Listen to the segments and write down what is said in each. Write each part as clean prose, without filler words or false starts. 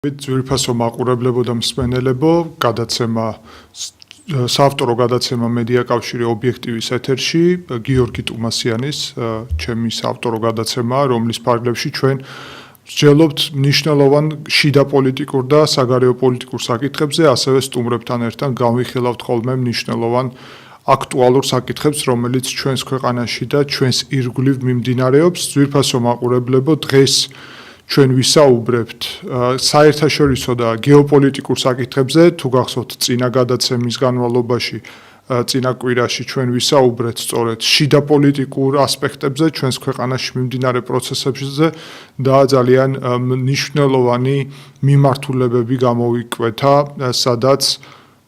ძვირფასო მაყურებლებო და მსმენელებო, გადაცემა საავტორო გადაცემა მედია კავშირი ობიექტივის ეთერში, გიორგი ტუმასიანის, ჩემი საავტორო გადაცემა, რომლის ფარგლებში ჩვენ ვსჯელობთ მნიშვნელოვან შიდა პოლიტიკურ და საგარეო პოლიტიკურ საკითხებზე, ასევე სტუმრებთან ერთად განვიხილავთ ხოლმე მნიშვნელოვან აქტუალურ საკითხებს, რომელიც ჩვენს ქვეყანაში და ჩვენს ირგვლივ მიმდინარეობს. ძვირფასო მაყურებლებო, დღეს ჩვენ ვისაუბრებთ საერთაშორისო და გეოპოლიტიკურ საკითხებზე, თუ გახსოვთ წინა გადაცემის განმავლობაში, წინა კვირაში ჩვენ ვისაუბრეთ სწორედ შიდა პოლიტიკურ ასპექტებზე, ჩვენს ქვეყანაში მიმდინარე პროცესებზე და ძალიან მნიშვნელოვანი მიმართულებები გამოვიკვეთა, სადაც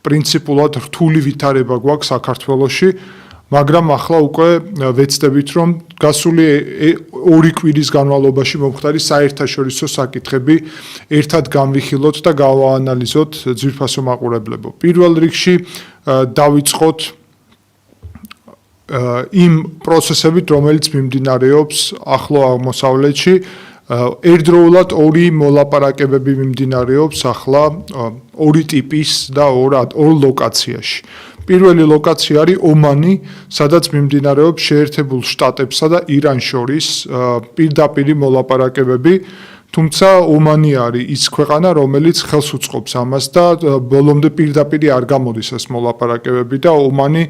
პრინციპულად რთული ვითარება გვაქვს საქართველოში. მაგრამ ახლა უკვე ვეცდებით, რომ გასული 2 კვირის განმავლობაში მომხდარი საერთაშორისო საკითხები ერთად განვიხილოთ და გავაანალიზოთ ძვირფასო მაყურებლებო. პირველ რიგში დავიწყოთ იმ პროცესებით, რომელიც მიმდინარეობს ახლო აღმოსავლეთში. ერთდროულად 2 მოლაპარაკებები მიმდინარეობს ახლა 2 ტიპის და 2 ლოკაციაში. პირველი ლოკაცია არის ომანი, სადაც მიმდინარეობს შეერთებულ შტატებსა და ირანს შორის პირდაპირი მოლაპარაკებები, თუმცა ომანი არის ის ქვეყანა, რომელიც ხელს უწყობს ამას და ბოლომდე პირდაპირი არ გამოდის ეს მოლაპარაკებები და ომანი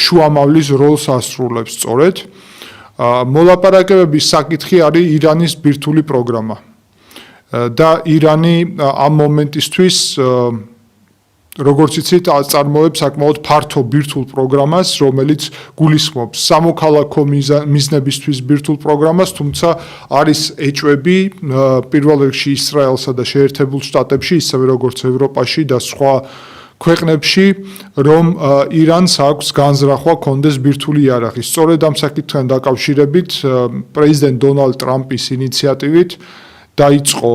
შუამავლის როლს ასრულებს სწორედ. მოლაპარაკებების საკითხი არის ირანის ბირთვული პროგრამა და ირანი ამ მომენტისთვის როგორც იცით, აწარმოებს საკმაოდ ფართო ბირთვულ პროგრამას, რომელიც გულისხმობს სამოქალაქო მიზნებისთვის ბირთვულ პროგრამას, თუმცა არის ეჭვები პირველ რიგში ისრაელსა და შეერთებულ შტატებში, ისევე როგორც ევროპაში და სხვა ქვეყნებში, რომ ირანს აქვს განზრახვა კონდეს ბირთვული იარაღი. სწორედ ამ საკითხთან დაკავშირებით პრეზიდენტ დონალდ ტრამპის ინიციატივით დაიწყო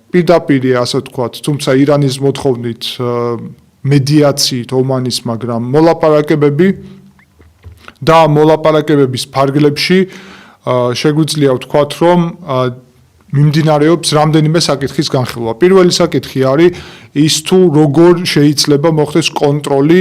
პირდაპირი, ასე ვთქვათ, თუმცა ირანის მოთხოვნით მედიაციით ომანის, მაგრამ მოლაპარაკებები და მოლაპარაკებების ფარგლებში შეგვიძლია ვთქვათ, რომ მიმდინარეობს რამდენიმე საკითხის განხილვა. პირველი საკითხი არის ის თუ როგორ შეიძლება მოხდეს კონტროლი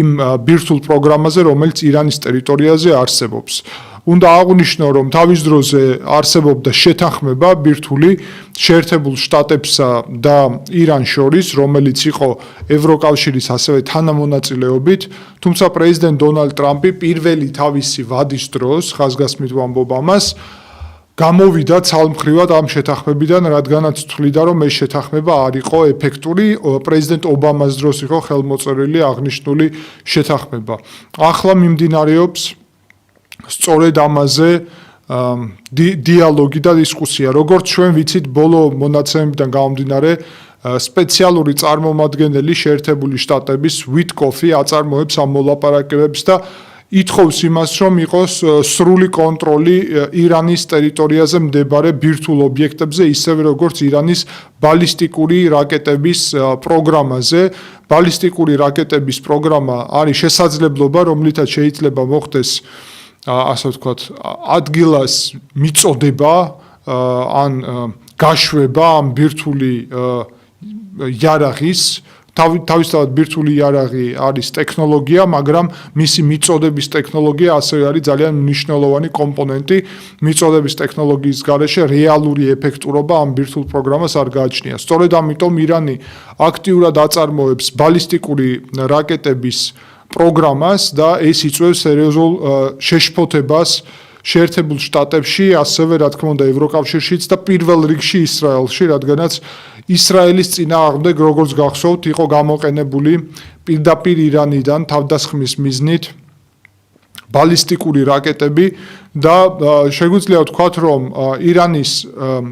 იმ ბირთვულ პროგრამაზე, რომელიც ირანის ტერიტორიაზე არსებობს. უნდა აღვნიშნო, რომ თავის დროზე არსებობდა შეთანხმება ბირთვული შეერთებულ შტატებსა და ირანს შორის, რომელიც იყო ევროკავშირის ასევე თანამონაწილეობით, თუმცა პრეზიდენტ დონალდ ტრამპი პირველი თავისი ვადის დროს, ხაზგასმით ვამბობ ამას, გამოვიდა ცალმხრივად ამ შეთანხმებიდან, რადგანაც თვლიდა, რომ ეს შეთანხმება არ იყო ეფექტური, პრეზიდენტ ობამას დროს იყო ხელმოწერილი აღნიშნული შეთანხმება. ახლა მიმდინარეობს სწორედ ამაზე დიალოგი და დისკუსია. როგორც ჩვენ ვიცით, ბოლო მონაცემებიდან გამომდინარე, სპეციალური წარმომადგენელი შეერთებული შტატების ვიტკოფი აწარმოებს ამ მოლაპარაკებებს და ითხოვს იმას, რომ იყოს სრული კონტროლი ირანის ტერიტორიაზე მდებარე ბირთვულ ობიექტებზე, ისევე როგორც ირანის ბალისტიკური რაკეტების პროგრამაზე. ბალისტიკური რაკეტების პროგრამა არის შესაძლებლობა, რომლითაც შეიძლება მოხდეს ასე ვთქვათ, ადგილას მიწოდება ან გაშვება ამ ბირთვული იარაღის. თავისთავად ბირთვული იარაღი არის ტექნოლოგია, მაგრამ მისი მიწოდების ტექნოლოგია ასევე არის ძალიან მნიშვნელოვანი კომპონენტი. მიწოდების ტექნოლოგიის გარეშე რეალური ეფექტურობა ამ ბირთვულ პროგრამას არ გააჩნია. სწორედ ამიტომ ირანი აქტიურად აწარმოებს ბალისტიკური რაკეტების პროგრამას და ეს იწვევს სერიოზულ შეშფოთებას შეერთებულ შტატებში, ასევე რა თქმა უნდა ევროკავშირშიც და პირველ რიგში ისრაელში, რადგანაც ისრაელის წინააღმდეგ, როგორც გახსოვთ, იყო გამოყენებული პირდაპირ ირანიდან თავდასხმის მიზნით ბალისტიკური რაკეტები და შეგვიძლია ვთქვათ, რომ ირანის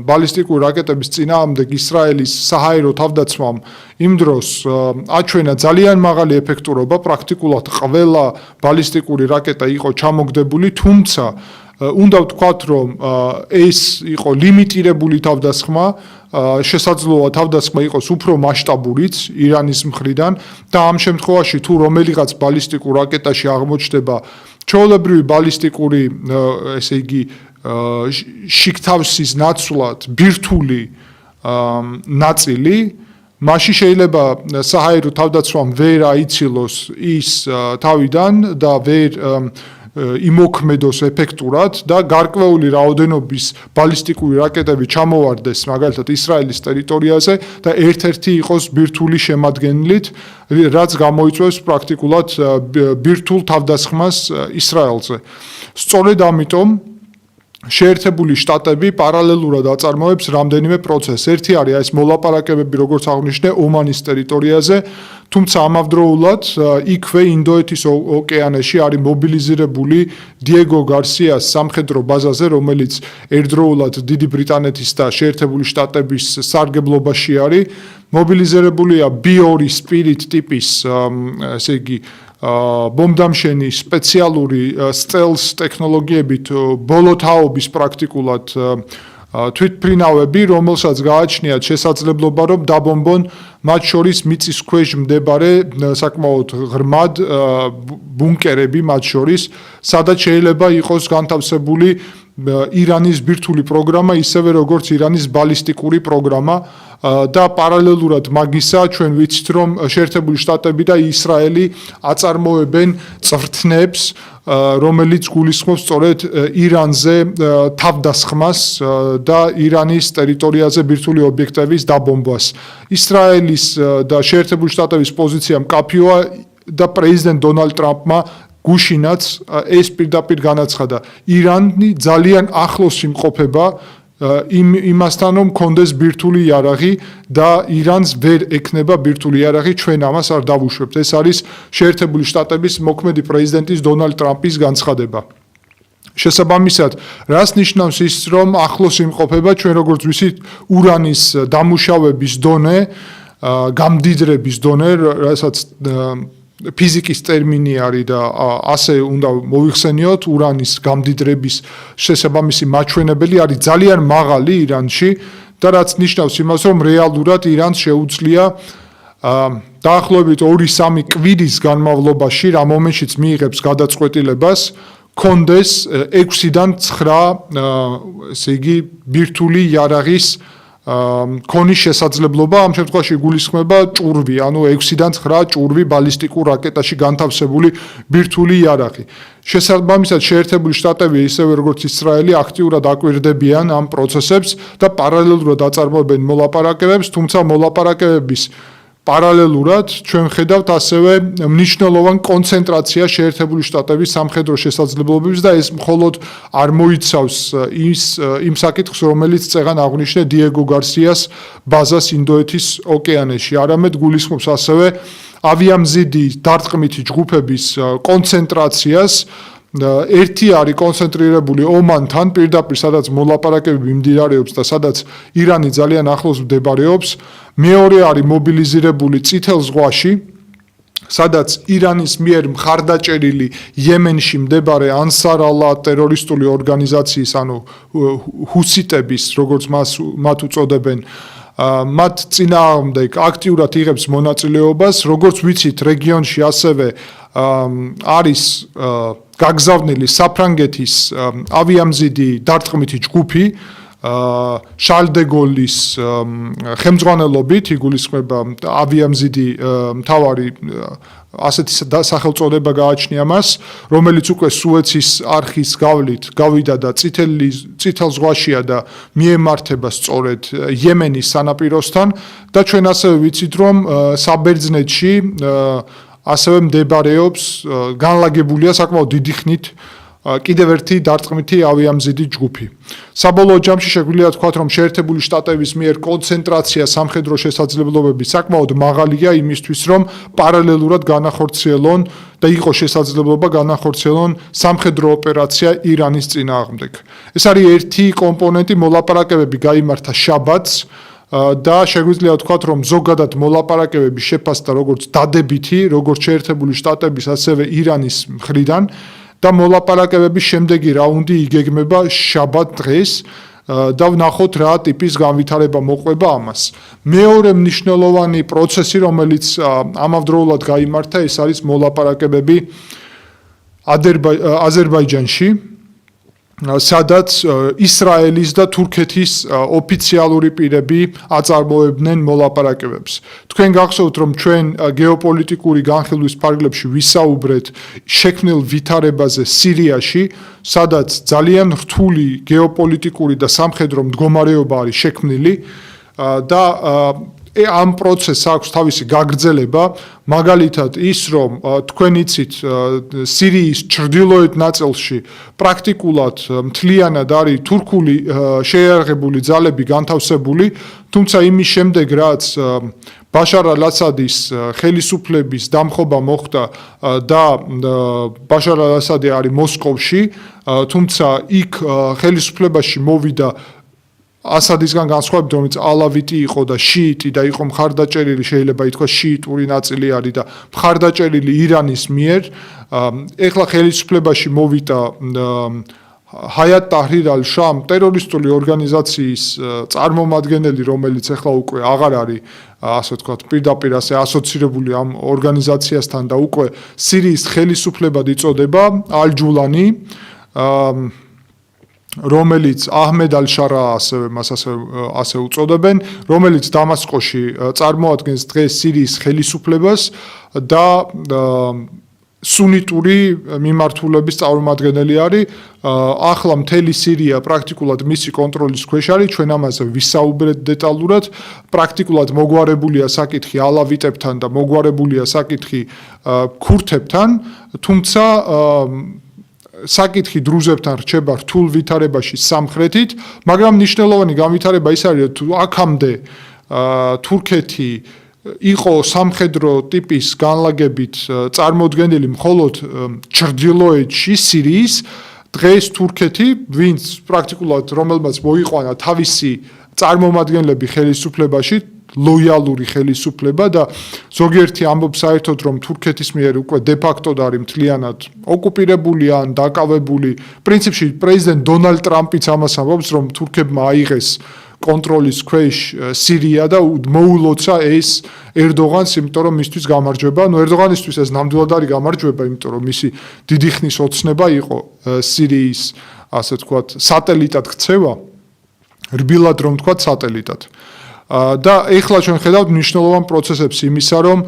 ბალისტიკური რაკეტების წინააღმდეგ ისრაელის საჰაერო თავდაცვამ იმ დროს აჩვენა ძალიან მაღალი ეფექტურობა, პრაქტიკულად ყველა ბალისტიკური რაკეტა იყო ჩამოგდებული, თუმცა უნდა ვთქვათ, რომ ეს იყო ლიმიტირებული თავდასხმა, შესაძლოა თავდასხმა იყოს უფრო მასშტაბურიც ირანის მხრიდან და ამ შემთხვევაში თუ რომელიღაც ბალისტიკურ რაკეტაში აღმოჩნდება ჩვეულებრივი ბალისტიკური, ესე იგი, შიგთავსის ნაცვლად ბირთვული ნაწილი, მაშინ შეიძლება საჰაერო თავდაცვამ ვერ აიცილოს ის თავიდან და ვერ იმოქმედოს ეფექტურად და გარკვეული რაოდენობის ბალისტიკური რაკეტები ჩამოვარდეს მაგალითად ისრაელის ტერიტორიაზე და ერთ-ერთი იყოს ბირთვული შემადგენლით, რაც გამოიწვევს პრაქტიკულად ბირთვულ თავდასხმას ისრაელზე. სწორედ ამიტომ შეერთებული შტატები პარალელურად აწარმოებს რამდენიმე პროცესს. ერთი არის ეს მოლაპარაკებები, როგორც აღნიშნე, ომანის ტერიტორიაზე, თუმცა ამავდროულად იქვე ინდოეთის ოკეანეში არის მობილიზირებული დიეგო გარსიას სამხედრო ბაზაზე, რომელიც ერთდროულად დიდი ბრიტანეთის და შეერთებული შტატების სარგებლობაში არის. მობილიზირებულია B2 Spirit ტიპის, ესე იგი, ბომბდამშენი სპეციალური stealth ტექნოლოგიებით ბოლოთაობის პრაქტიკულად თვითმფრინავები, რომელსაც გააჩნიათ შესაძლებლობა, რომ დაბომბონ მათ შორის მიწის ქვეშ მდებარე საკმაოდ ღრმად ბუნკერები მათ შორის, სადაც შეიძლება იყოს განთავსებული ირანის ბირთვული პროგრამა, ისევე როგორც ირანის ბალისტიკური პროგრამა და პარალელურად მაგისა ჩვენ ვიცით, რომ შეერთებული შტატები და ისრაელი აწარმოებენ წვრთნებს, რომელიც გულისხმობს სწორედ ირანზე თავდასხმას და ირანის ტერიტორიაზე ბირთვული ობიექტების დაბომბვას. ისრაელის და შეერთებული შტატების პოზიცია მკაფიოა და პრეზიდენტ დონალდ ტრამპმა გუშინაც ეს პირდაპირ განაცხადა. ირანი ძალიან ახლოს იმყოფება იმასთან, რომ კონდეს ბირთვული იარაღი და ირანს ვერ ექნება ბირთვული იარაღი, ჩვენ ამას არ დავუშვებთ. ეს არის შეერთებული შტატების მოქმედი პრეზიდენტის დონალდ ტრამპის განცხადება. შესაბამისად, რას ნიშნავს ის, რომ ახლოს იმყოფება, ჩვენ როგორც ვიცით, ურანის დამუშავების დონე, გამდიდრების დონე, რასაც ფიზიკის ტერმინი არის და ასე უნდა მოიხსენიოთ, ურანის გამდიდრების შესაბამისი მაჩვენებელი არის ძალიან მაღალი ირანში და რაც ნიშნავს იმას, რომ რეალურად ირანს შეუძლია დაახლოებით 2-3 კვირის განმავლობაში, რა მომენტშიც მიიღებს გადაწყვეტილებას, კონდეს 6-დან 9, ესე იგი, ბირთვული იარაღის ქონის შესაძლებლობა, ამ შემთხვევაში გულისხმება ჭურვი, ანუ 6-დან 9 ჭურვი ბალისტიკურ რაკეტაში განთავსებული ბირთვული იარაღი. შესაბამისად, შეერთებული შტატები, ისევე როგორც ისრაელი, აქტიურად აკვირდებიან ამ პროცესებს და პარალელურად აწარმოებენ მოლაპარაკებებს, თუმცა მოლაპარაკებების პარალელურად ჩვენ ხედავთ ასევე მნიშვნელოვან კონცენტრაციას შეერთებული შტატების სამხედრო შესაძლებლობებს და ეს მხოლოდ არ მოიცავს იმ საკითხს, რომელიც წეგან აღნიშნე დიეგო გარსიას ბაზას ინდოეთის ოკეანეში, არამედ გულისხმობს ასევე ავიამზიდი დარტყმითი ჯგუფების კონცენტრაციას. ერთი არის კონცენტრირებული ომანთან პირდაპირ, სადაც მოლაპარაკებები მიმდინარეობს და სადაც ირანი ძალიან ახლოს მდებარეობს. მეორე არის მობილიზირებული წითელ ზღვაში, სადაც ირანის მიერ მხარდაჭერილი იემენში მდებარე ანსარ ალა ტერორისტული ორგანიზაციის, ანუ ჰუსიტების, როგორც მათ უწოდებენ, მათ წინააღმდეგ აქტიურად იღებს მონაწილეობას, როგორც ვიცით, რეგიონში ასევე არის გაგზავნილი საფრანგეთის ავიამზიდი დარტყმითი ჯგუფი, შარლ დე გოლის ხელმძღვანელობით იგულისხმება ავიამზიდი მთავარი ასეთი სახელწოდება გააჩნია მას, რომელიც უკვე სუეცის არხის გავლით გავიდა და წითელ ზღვაშია და მიემართება სწორედ იემენის სანაპიროსთან და ჩვენ ასევე ვიცით, რომ საბერძნეთში ასევე მდებარეობს განლაგებულია საკმაოდ დიდი ხნით კიდევ ერთი დარტყმითი ავიამზიდი ჯგუფი. საბოლოო ჯამში შეგვიძლია თქვათ, რომ შეერთებული შტატების მიერ კონცენტრაცია სამხედრო შესაძლებლობების საკმაოდ მაღალია იმისთვის, რომ პარალელურად განახორციელონ და იყოს შესაძლებლობა განახორციელონ სამხედრო ოპერაცია ირანის წინააღმდეგ. ეს არის ერთი კომპონენტი, მოლაპარაკებები გაიმართა შაბათს და შეგვიძლია ვთქვათ, რომ ზოგადად მოლაპარაკებების შეფასდა როგორც დადებითი, როგორც შეერთებული შტატების, ასევე ირანის მხრიდან და მოლაპარაკებების შემდეგი რაუნდი იგეგმება შაბათ დღეს და ვნახოთ რა ტიპის განვითარება მოყვება ამას. მეორე მნიშვნელოვანი პროცესი, რომელიც ამავდროულად გაიმართა, ეს არის მოლაპარაკებები აზერბაიჯანში. სადაც ისრაელის და თურქეთის ოფიციალური პირები აწარმოებდნენ მოლაპარაკებებს. თქვენ გახსოვთ, რომ ჩვენ გეოპოლიტიკური განხილვის ფარგლებში ვისაუბრეთ შექმნილ ვითარებაზე სირიაში, სადაც ძალიან რთული გეოპოლიტიკური და სამხედრო მდგომარეობა არის შექმნილი და ამ პროცესს აქვს თავისი გაგრძელება, მაგალითად ის, რომ თქვენ იცით, სირიის ჩრდილოეთ ნაწილში პრაქტიკულად მთლიანად არის თურქული შეიარაღებული ძალები განთავსებული, თუმცა იმის შემდეგ, რაც ბაშარ ალ-ასადის ხელისუფლების დამხობა მოხდა და ბაშარ ალ-ასადი არის მოსკოვში, თუმცა იქ ხელისუფლებაში მოვიდა ასადისგან განსხვავებით, რომელიც ალავიტი იყო და შიიტი და იყო მხარდაჭერილი, შეიძლება ითქვას შიიტური ნაწილი არის და მხარდაჭერილი ირანის მიერ. ეხლა ხელისუფლებაში მოვიდა ჰაიატ ტაჰრირ ალ-შამ, ტერორისტული ორგანიზაციის წარმომადგენელი, რომელიც ეხლა უკვე აღარ არის, ასე ვთქვათ, პირდაპირ ასე ასოცირებული ამ ორგანიზაციასთან და უკვე სირიის ხელისუფლებად იწოდება ალ-ჯულანი, რომელიც აჰმედ ალ-შარა ასე უწოდებენ, რომელიც დამასკოში წარმოადგენს დღეს სირიის ხელისუფლებას და სუნიტური მიმართულების წარმომადგენელი არის. ახლა მთელი სირია პრაქტიკულად მისი კონტროლის ქვეშ არის, ჩვენ ამაზე ვისაუბრეთ დეტალურად. პრაქტიკულად მოგვარებულია საკითხი ალავიტებთან და მოგვარებულია საკითხი ქურთებთან, თუმცა საკითხი დრუზებთან რჩება რთულ ვითარებაში სამხრეთით, მაგრამ მნიშვნელოვანი განვითარება ის არის, რომ აქამდე თურქეთი იყო სამხედრო ტიპის განლაგებით წარმოდგენილი მხოლოდ ჩრდილოეთში სირიის, დღეს თურქეთი, ვინც პრაქტიკულად რომელმაც მოიყვანა თავისი წარმომადგენლები ხელისუფლებაში, ლოიალური ხელისუფლება და ზოგიერთი ამბობს საერთოდ, რომ თურქეთის მიერ უკვე დე-ფაქტოდ არის მთლიანად ოკუპირებული ან დაკავებული. პრინციპში პრეზიდენტ დონალდ ტრამპიც ამას ამბობს, რომ თურქებმა აიღეს კონტროლის ქვეშ სირია და მოულოცა ეს ერდოღანს, იმიტომ რომ მისთვის გამარჯვება. ერდოღანისთვის ეს ნამდვილად არის გამარჯვება, იმიტომ რომ მისი დიდი ხნის ოცნება იყო სირიის, ასე ვთქვათ, სატელიტად ქცევა, რბილად რომ ვთქვათ, სატელიტად. და ეხლა ჩვენ ხედავთ მნიშვნელოვან პროცესებს იმისა, რომ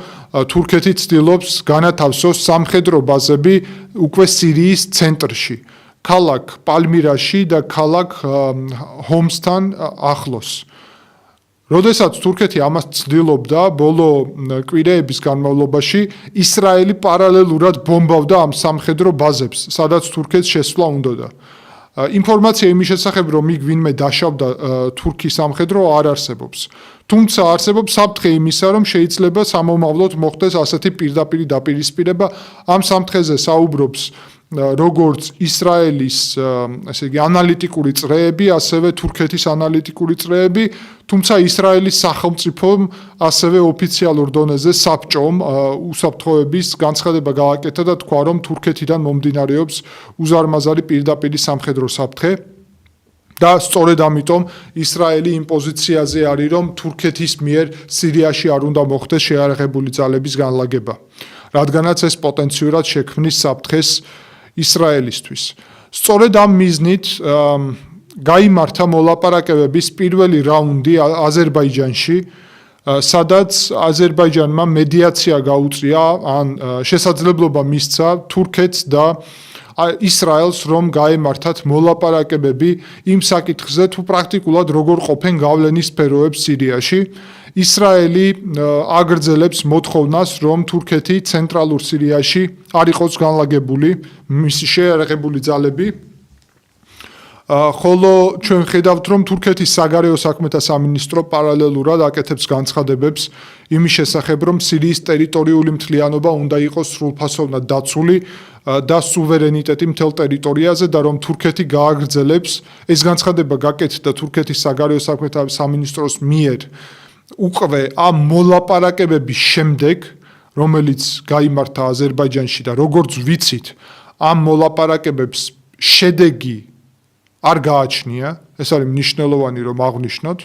თურქეთი ცდილობს განათავსოს სამხედრო ბაზები უკვე სირიის ცენტრში, ქალაქ პალმირაში და ქალაქ ჰომსთან ახლოს. როდესაც თურქეთი ამას ცდილობდა, ბოლო კვირეების განმავლობაში ისრაელი პარალელურად ბომბავდა ამ სამხედრო ბაზებს, სადაც თურქეთს შესვლა უნდოდა. ინფორმაცია იმის შესახებ, რომ იქ ვინმე დაშავდა თურქის სამხედრო არ არსებობს. თუმცა არსებობს საფრთხე იმისა, რომ შეიძლება სამომავლოდ მოხდეს ასეთი პირდაპირი დაპირისპირება. ამ საფრთხეზე საუბრობს როგორც ისრაელის ესე იგი ანალიტიკური წრეები, ასევე თურქეთის ანალიტიკური წრეები, თუმცა ისრაელის სახელმწიფომ ასევე ოფიციალურ დონეზე საბჭომ უსაფრთხოების განცხადება გააკეთა და თქვა, რომ თურქეთიდან მომდინარეობს უზარმაზარი პირდაპირი სამხედრო საფრთხე. და სწორედ ამიტომ ისრაელი იმ პოზიციაზე არის, რომ თურქეთის მიერ სირიაში არ უნდა მოხდეს შეიარაღებული ძალების განლაგება, რადგანაც ეს პოტენციურად შექმნის საფრთხეს ისრაელისთვის. სწორედ ამ მიზნით გაიმართა მოლაპარაკებების პირველი რაუნდი აზერბაიჯანში, სადაც აზერბაიჯანმა მედიაცია გაუწია, ან შესაძლებლობა მისცა თურქეთს და ისრაელს, რომ გაემართათ მოლაპარაკებები იმ საკითხზე, თუ პრაქტიკულად როგორ ყოფენ გავლენის სფეროებს სირიაში. ისრაელი აგრძელებს მოთხოვნას, რომ თურქეთი ცენტრალურ სირიაში არ იყოს განლაგებული მისი შეიარაღებული ძალები. ხოლო ჩვენ ხედავთ, რომ თურქეთის საგარეო საქმეთა სამინისტრო პარალელურად აკეთებს განცხადებებს იმის შესახებ, რომ სირიის ტერიტორიული მთლიანობა უნდა იყოს სრულფასოვნად დაცული და სუვერენიტეტი მთელ ტერიტორიაზე და რომ თურქეთი გააგრძელებს, ეს განცხადება გაკეთდა თურქეთის საგარეო საქმეთა სამინისტროს მიერ უკვე ამ მოლაპარაკებების შემდეგ, რომელიც გაიმართა აზერბაიჯანში და როგორც ვიცით, ამ მოლაპარაკებებს შედეგი არ გააჩნია, ეს არის მნიშვნელოვანი რომ აღვნიშნოთ,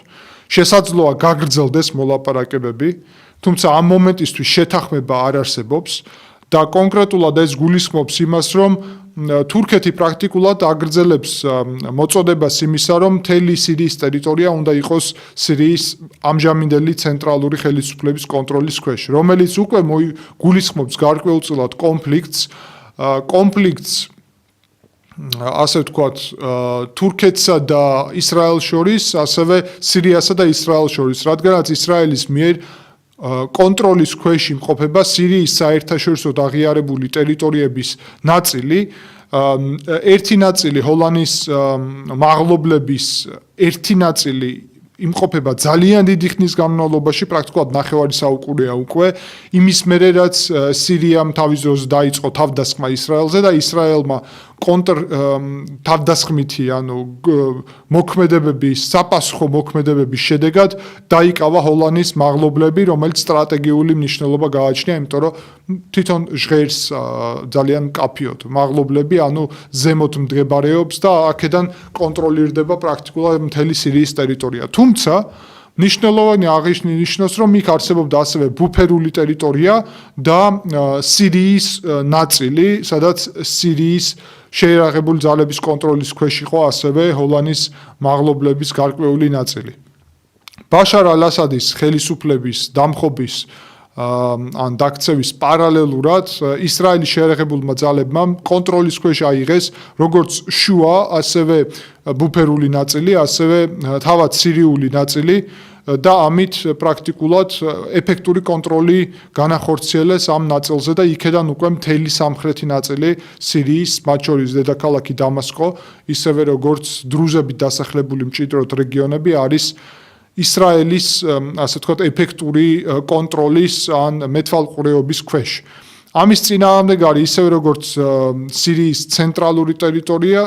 შესაძლოა გაგრძელდეს მოლაპარაკებები, თუმცა ამ მომენტისთვის შეთანხმება არ არსებობს და კონკრეტულად ეს გულისხმობს იმას, რომ თურქეთი პრაქტიკულად აგრძელებს მოწოდებას იმისა, რომ მთელი სირიის ტერიტორია უნდა იყოს სირიის ამჟამინდელი ცენტრალური ხელისუფლების კონტროლის ქვეშ, რომელიც უკვე გულისხმობს გარკვეულწილად კონფლიქტს ასე ვთქვათ, თურქეთსა და ისრაელს შორის, ასევე სირიასა და ისრაელს შორის, რადგანაც ისრაელის მიერ კონტროლის ქვეშ იმყოფება სირიის საერთაშორისო აღიარებული ტერიტორიების ნაწილი, ერთი ნაწილი ჰოლანის მაღლობლების ერთი ნაწილი იმყოფება ძალიან დიდი ხნის განმავლობაში, პრაქტიკულად ნახევარი საუკუნეა უკვე, იმის მერე რაც სირიამ თავის დროზე დაიწყო თავდასხმა ისრაელზე და ისრაელმა თავდასხმითი, მოქმედებების, საპასუხო მოქმედებების შედეგად დაიკავა ჰოლანის მაღლობლები, რომელიც სტრატეგიული მნიშვნელობა გააჩნია, იმიტომ რომ თვითონ ჟღერს ძალიან მკაფიოდ მაღლობლები, ზემოთ მდებარეობს და აქედან კონტროლირდება პრაქტიკულად მთელი სირიის ტერიტორია. თუმცა მნიშვნელოვანი აღნიშნოს, რომ იქ არსებობდა ასევე ბუფერული ტერიტორია და სირიის ნაწილი, სადაც სირიის შეიარაღებული ძალების კონტროლის ქვეშ იყო ასევე ჰოლანის მაღლობლების გარკვეული ნაწილი. ბაშარ ალ-ასადის ხელისუფლების დამხობის ან დაქცევის პარალელურად ისრაელის შეიარაღებულმა ძალებმა კონტროლის ქვეშ აიღეს როგორც შუა, ასევე ბუფერული ნაწილი, ასევე თავად სირიული ნაწილი და ამით პრაქტიკულად ეფექტური კონტროლი განახორციელეს ამ ნაწილზე და იქედან უკვე მთელი სამხრეთი ნაწილი სირიის, მათ შორის დედაქალაქი დამასკო, ისევე როგორც დრუზებით დასახლებული მჭიდროდ რეგიონები არის ისრაელის, ასე ვთქვათ, ეფექტური კონტროლის ან მეთვალყურეობის ქვეშ. ამის წინააღმდეგ არის ისევე როგორც სირიის ცენტრალური ტერიტორია,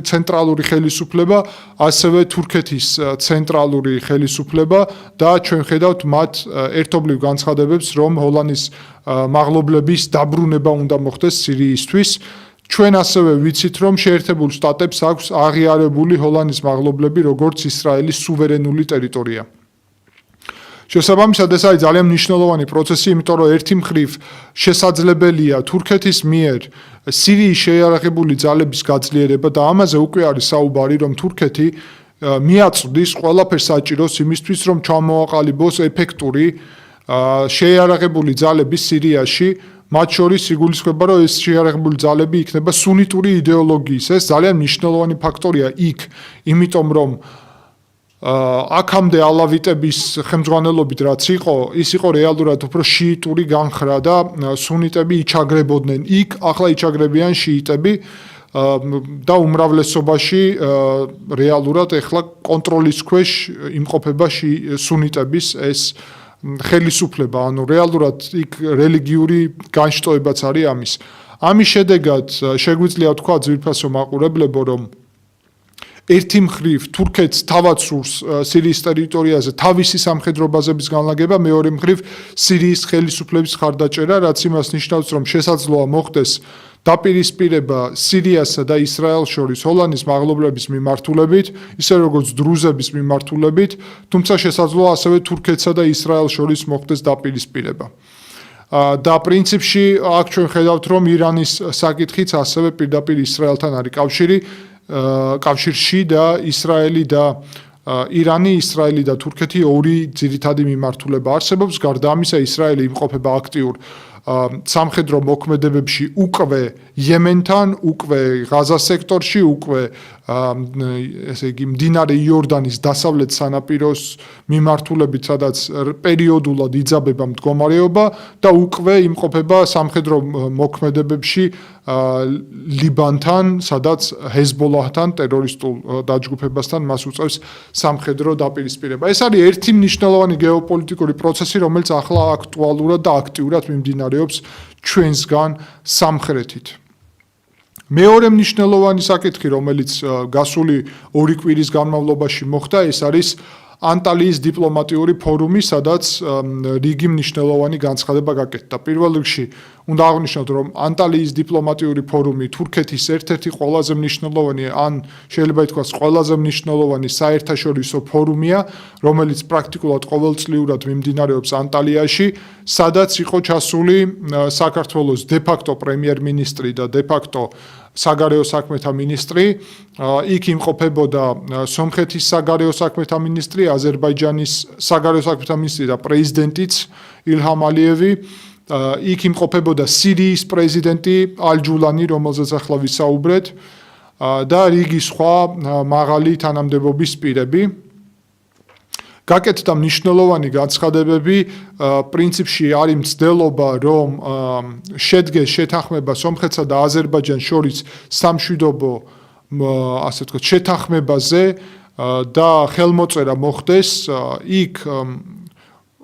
ცენტრალური ხელისუფლება, ასევე თურქეთის ცენტრალური ხელისუფლება და ჩვენ ხედავთ მათ ერთობლივ განცხადებებს, რომ ჰოლანის მაღლობლების დაბრუნება უნდა მოხდეს სირიისთვის. ჩვენ ასევე ვიცით, რომ შეერთებულ შტატებს აქვს აღიარებული ჰოლანის მაღლობლები, როგორც ისრაელის სუვერენული ტერიტორია. შესაბამისად, ეს არის ძალიან მნიშვნელოვანი პროცესი, იმიტომ რომ ერთი მხრივ შესაძლებელია თურქეთის მიერ სირიის შეიარაღებული ძალების გაძლიერება და ამაზე უკვე არის საუბარი, რომ თურქეთი მიაწვდის ყველაფერს საჭიროს იმისთვის, რომ ჩამოაყალიბოს ეფექტური შეიარაღებული ძალები სირიაში, მათ შორის იგულისხმება, რომ ეს შეიარაღებული ძალები იქნება სუნიტური იდეოლოგიის. ეს ძალიან მნიშვნელოვანი ფაქტორია იქ, იმიტომ რომ აქამდე ალავიტების ხელმძღვანელობით რაც იყო, ის იყო რეალურად უფრო შიიტური განხრა და სუნიტები იჩაგრებოდნენ იქ, ახლა იჩაგრებიან შიიტები და უმრავლესობაში რეალურად ეხლა კონტროლის ქვეშ იმყოფება სუნიტების ეს ხელისუფლება, რეალურად იქ რელიგიური განშტოებაც არის ამის. ამის შედეგად შეგვიძლია თქვა ძვირფასო მაყურებლებო, რომ ერთი მხრივ თურქეთს თავად სურს სირიის ტერიტორიაზე თავისი სამხედრო ბაზების განლაგება, მეორე მხრივ სირიის ხელისუფლების ხარდაჭერა, რაც იმას ნიშნავს, რომ შესაძლოა მოხდეს დაპირისპირება სირიასა და ისრაელს შორის ჰოლანის მაღლობლების მიმართულებით, ისე როგორც დრუზების მიმართულებით, თუმცა შესაძლოა ასევე თურქეთსა და ისრაელს შორის მოხდეს დაპირისპირება. და პრინციპში აქ ჩვენ ხედავთ, რომ ირანის საკითხიც ასევე პირდაპირ ისრაელთან არის კავშირში და ისრაელი და ირანი, ისრაელი და თურქეთი ორი ძირითადი მიმართულება არსებობს. გარდა ამისა, ისრაელი იმყოფება აქტიურ სამხედრო მოქმედებებში უკვე იემენთან, უკვე ღაზას სექტორში, უკვე ესე იგი მდინარე იორდანის დასავლეთ სანაპიროს მიმართულებით, სადაც პერიოდულად იძაბება მდგომარეობა და უკვე იმყოფება სამხედრო მოქმედებებში ლიბანთან, სადაც ჰეზბოლაჰთან, ტერორისტულ დაჯგუფებასთან მას უწევს სამხედრო დაპირისპირება. ეს არის ერთი მნიშვნელოვანი გეოპოლიტიკური პროცესი, რომელიც ახლა აქტუალურად და აქტიურად მიმდინარეობს ჩვენსგან სამხრეთით. მეორე მნიშვნელოვანი საკითხი, რომელიც გასული 2 კვირის განმავლობაში მოხდა, ეს არის ანტალიის დიპლომატიური ფორუმი, სადაც რიგი მნიშვნელოვანი განცხადება გაკეთდა. პირველ რიგში უნდა აღვნიშნოთ, რომ ანტალიის დიპლომატიური ფორუმი თურქეთის ერთ-ერთი ყველაზე მნიშვნელოვანი, ან შეიძლება ითქვას, ყველაზე მნიშვნელოვანი საერთაშორისო ფორუმია, რომელიც პრაქტიკულად ყოველწლიურად მიმდინარეობს ანტალიაში, სადაც იყო ჩასული საქართველოს დე-ფაქტო პრემიერ-მინისტრი და დე-ფაქტო საგარეო საქმეთა მინისტრი, იქ იმყოფებოდა სომხეთის საგარეო საქმეთა მინისტრი, აზერბაიჯანის საგარეო საქმეთა მინისტრი და პრეზიდენტიც ილჰამ ალიევი, იქ იმყოფებოდა სირიის პრეზიდენტი ალ-ჯულანი, რომელზეც ახლა ვისაუბრეთ, და რიგი სხვა მაღალი თანამდებობის პირები. გაკეთდა მნიშვნელოვანი განცხადებები, პრინციპში არის მცდელობა, რომ შედგეს შეთანხმება სომხეთსა და აზერბაიჯანს შორის სამშვიდობო, ასე ვთქვათ, შეთანხმებაზე და ხელმოწერა მოხდეს. იქ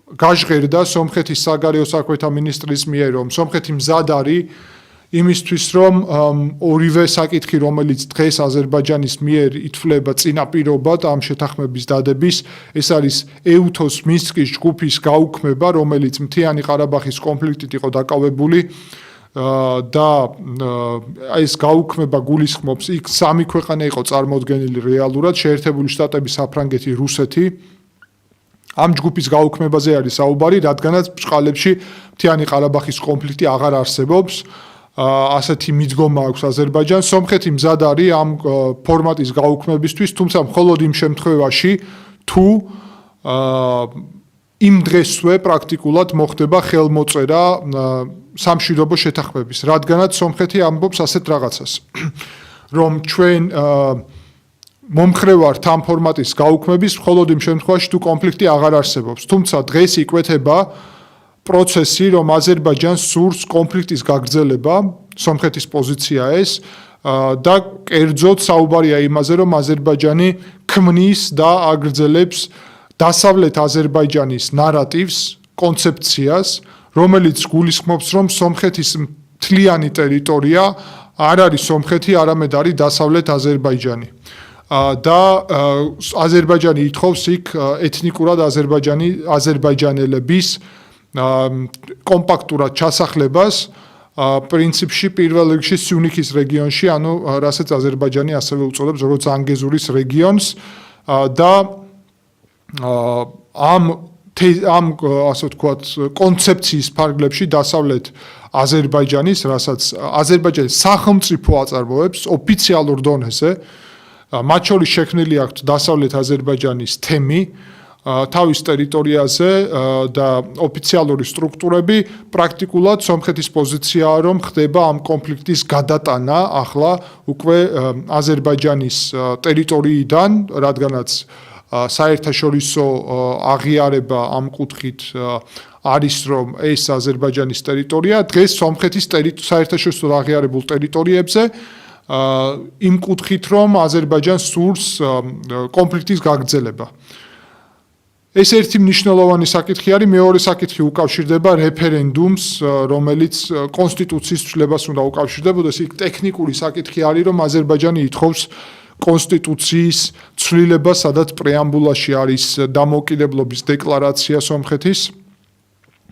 გაჟღერდა სომხეთის საგარეო საქმეთა მინისტრის მიერ, რომ სომხეთი მზად არის იმისთვის, რომ ორივე საკითხი, რომელიც დღეს აზერბაიჯანის მიერ ითვლება წინაპირობად ამ შეთანხმების დადების, ეს არის ეუთოს მინსკის ჯგუფის გაუქმება, რომელიც მთიანი ყარაბაღის კონფლიქტით იყო დაკავებული და ეს გაუქმება გულისხმობს, იქ სამი ქვეყანა იყო წარმოდგენილი რეალურად, შეერთებული შტატები, საფრანგეთი, რუსეთი. ამ ჯგუფის გაუქმებაზე არის საუბარი, რადგანაც ბჭყალებში მთიანი ყარაბაღის კონფლიქტი აღარ არსებობს. ასეთი მიდგომა აქვს აზერბაიჯანს. სომხეთი მზად არის ამ ფორმატის გაუქმებისთვის, თუმცა მხოლოდ იმ შემთხვევაში, თუ იმ დღესვე პრაქტიკულად მოხდება ხელმოწერა სამშვიდობო შეთანხმების, რადგანაც სომხეთი ამბობს ასეთ რაღაცას, რომ ჩვენ მომხრევართ ამ ფორმატის გაუქმების მხოლოდ იმ შემთხვევაში, თუ კონფლიქტი აღარ არსებობს. თუმცა დღეს იკვეთება პროცესი, რომ აზერბაიჯანს სურს კონფლიქტის გაგრძელება, სომხეთის პოზიცია ეს და კერძოდ საუბარია იმაზე, რომ აზერბაიჯანი ქმნის და აგრძელებს დასავლეთ აზერბაიჯანის ნარატივს, კონცეფციას, რომელიც გულისხმობს, რომ სომხეთის მთლიანი ტერიტორია არ არის სომხეთი, არამედ არის დასავლეთ აზერბაიჯანი. და აზერბაიჯანი ითხოვს იქ ეთნიკურად აზერბაიჯანელების კომპაქტურად ჩასახლებას, პრინციპში პირველ რიგში სიუნიქის რეგიონში, ანუ რასაც აზერბაიჯანი ასევე უწოდებს როგორც ანგეზურის რეგიონს და ამ ასე ვთქვათ კონცეფციის ფარგლებში დასავლეთ აზერბაიჯანის, რასაც აზერბაიჯანის სახელმწიფო აწარმოებს ოფიციალურ დონეზე, მათ შორის შექმნილი აქვს დასავლეთ აზერბაიჯანის თემი თავის ტერიტორიაზე და ოფიციალური სტრუქტურები, პრაქტიკულად სომხეთის პოზიციაა, რომ ხდება ამ კონფლიქტის გადატანა ახლა უკვე აზერბაიჯანის ტერიტორიიდან, რადგანაც საერთაშორისო აღიარება ამ კუთხით არის, რომ ეს აზერბაიჯანის ტერიტორია დღეს სომხეთის საერთაშორისო აღიარებულ ტერიტორიებზე იმ კუთხით, რომ აზერბაიჯანს სურს კონფლიქტის გაგრძელება. ეს ერთი მნიშვნელოვანი საკითხი არის, მეორე საკითხი უკავშირდება რეფერენდუმს, რომელიც კონსტიტუციის ცვლილებას უნდა უკავშირდებოდეს. იქ ტექნიკური საკითხი არის, რომ აზერბაიჯანი ითხოვს კონსტიტუციის ცვლილებას, სადაც პრეამბულაში არის დამოუკიდებლობის დეკლარაცია სომხეთის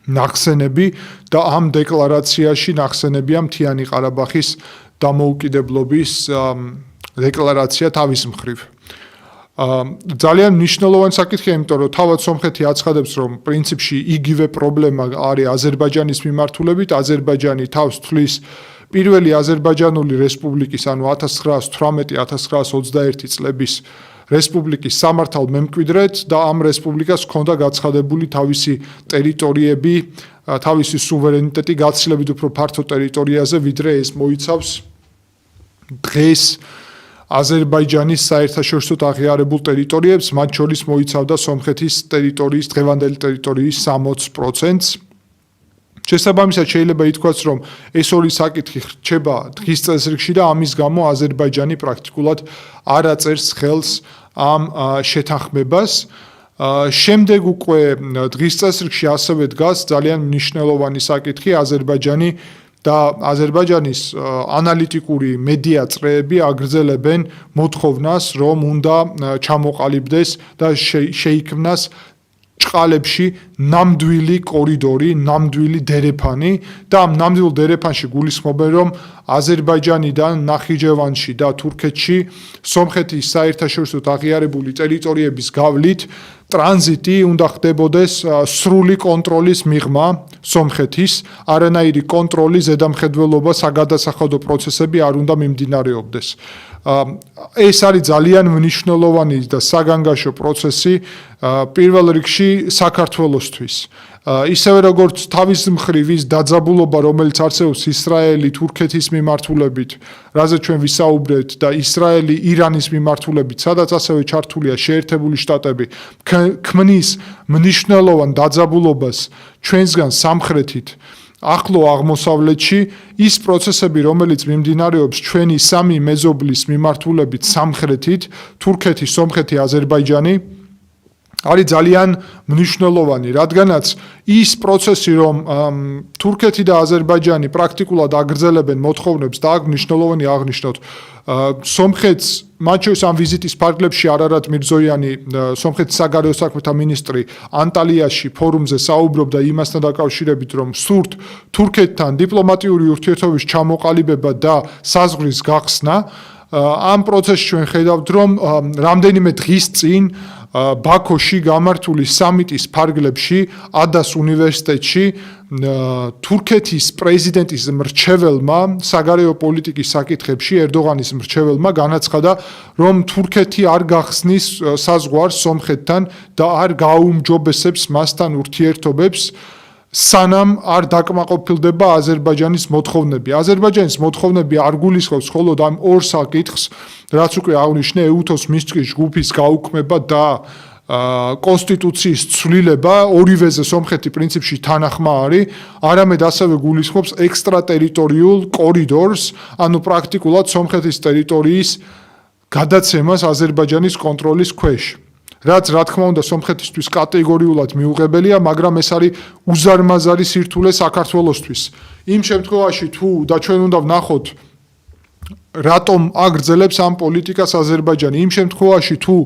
ნახსენები და ამ დეკლარაციაში ნახსენებია მთიანი ყარაბაღის დამოუკიდებლობის დეკლარაცია თავის მხრივ. ძალიან მნიშვნელოვანი საკითხია, იმიტომ რომ თავად სომხეთი აცხადებს, რომ პრინციპში იგივე პრობლემა არის აზერბაიჯანის მიმართულებით, აზერბაიჯანი თავს თვლის პირველი აზერბაიჯანული რესპუბლიკის, ანუ 1918-1921 წლების რესპუბლიკის სამართალ მემკვიდრედ და ამ რესპუბლიკას ჰქონდა გაცხადებული თავისი ტერიტორიები, თავისი სუვერენიტეტი გაცილებით უფრო ფართო ტერიტორიაზე, ვიდრე ეს მოიცავს დღეს აზერბაიჯანის საერთაშორისო აღიარებულ ტერიტორიებს, მათ შორის მოიცავდა სომხეთის ტერიტორიის, დღევანდელი ტერიტორიის 60%-ს. შესაბამისად შეიძლება ითქვას, რომ ეს ორი საკითხი რჩება დღის წესრიგში და ამის გამო აზერბაიჯანი პრაქტიკულად არ აწერს ხელს ამ შეთანხმებას. შემდეგ უკვე დღის წესრიგში ასევე დგას ძალიან მნიშვნელოვანი საკითხი, აზერბაიჯანი და აზერბაიჯანის ანალიტიკური მედია წრეები აგრძელებენ მოთხოვნას, რომ უნდა ჩამოყალიბდეს და შეიქმნას ჭყალებში ნამდვილი კორიდორი, ნამდვილი დერეფანი და ამ ნამდვილ დერეფანში გულისხმობენ, რომ აზერბაიჯანიდან ნახიჩევანში და თურქეთში სომხეთის საერთაშორისო აღიარებული ტერიტორიების გავლით ტრანზიტი უნდა ხდებოდეს სრული კონტროლის მიღმა სომხეთის, არანაირი კონტროლი, ზედამხედველობა, საგადასახადო პროცესები არ უნდა მიმდინარეობდეს. ეს არის ძალიან მნიშვნელოვანი და საგანგაშო პროცესი პირველ რიგში საქართველოსთვის. ისევე როგორც თავის მხრივ ის დაძაბულობა, რომელიც არსებობს ისრაელი თურქეთის მიმართულებით, რაზე ჩვენ ვისაუბრეთ და ისრაელი ირანის მიმართულებით, სადაც ასევე ჩართულია შეერთებული შტატები, ქმნის მნიშვნელოვან დაძაბულობას ჩვენსგან სამხრეთით ახლო აღმოსავლეთში ის პროცესები, რომელიც მიმდინარეობს ჩვენი სამი მეზობლის მიმართულებით სამხრეთით, თურქეთი, სომხეთი, აზერბაიჯანი, არის ძალიან მნიშვნელოვანი, რადგანაც ის პროცესი, რომ თურქეთი და აზერბაიჯანი პრაქტიკულად აგრძელებენ მოთხოვნებს და აქ მნიშვნელოვანი აღნიშნოთ, სომხეთს მათ შორის ამ ვიზიტის ფარგლებში არარატ მირზოიანი, სომხეთის საგარეო საქმეთა მინისტრი ანტალიაში ფორუმზე საუბრობდა იმასთან დაკავშირებით, რომ სურთ თურქეთთან დიპლომატიური ურთიერთობების ჩამოყალიბება და საზღვრის გახსნა. ამ პროცესში ჩვენ ხედავთ, რომ რამდენიმე დღის წინ ბაქოში გამართული სამიტის ფარგლებში ადას უნივერსიტეტში თურქეთის პრეზიდენტის მრჩეველმა საგარეო პოლიტიკის საკითხებში ერდოღანის მრჩეველმა განაცხადა, რომ თურქეთი არ გახსნის საზღვარს სომხეთთან და არ გააუმჯობესებს მასთან ურთიერთობებს, სანამ არ დაკმაყოფილდება აზერბაიჯანის მოთხოვნები. აზერბაიჯანის მოთხოვნები არ გულისხმობს მხოლოდ ამ ორ საკითხს, რაც უკვე აღნიშნე, ეუთოს მისთვის ჯგუფის გაუქმება და კონსტიტუციის ცვლილება, ორივეზე სომხეთი პრინციპში თანახმა არის, არამედ ასევე გულისხმობს ექსტრატერიტორიულ კორიდორს, ანუ პრაქტიკულად სომხეთის ტერიტორიის გადაცემას აზერბაიჯანის კონტროლის ქვეშ. რაც რა თქმა უნდა სომხეთისთვის კატეგორიულად მიუღებელია, მაგრამ ეს არის უზარმაზარი სირთულე საქართველოსთვის. იმ შემთხვევაში თუ და ჩვენ უნდა ვნახოთ რატომ აგრძელებს ამ პოლიტიკას აზერბაიჯანი, იმ შემთხვევაში თუ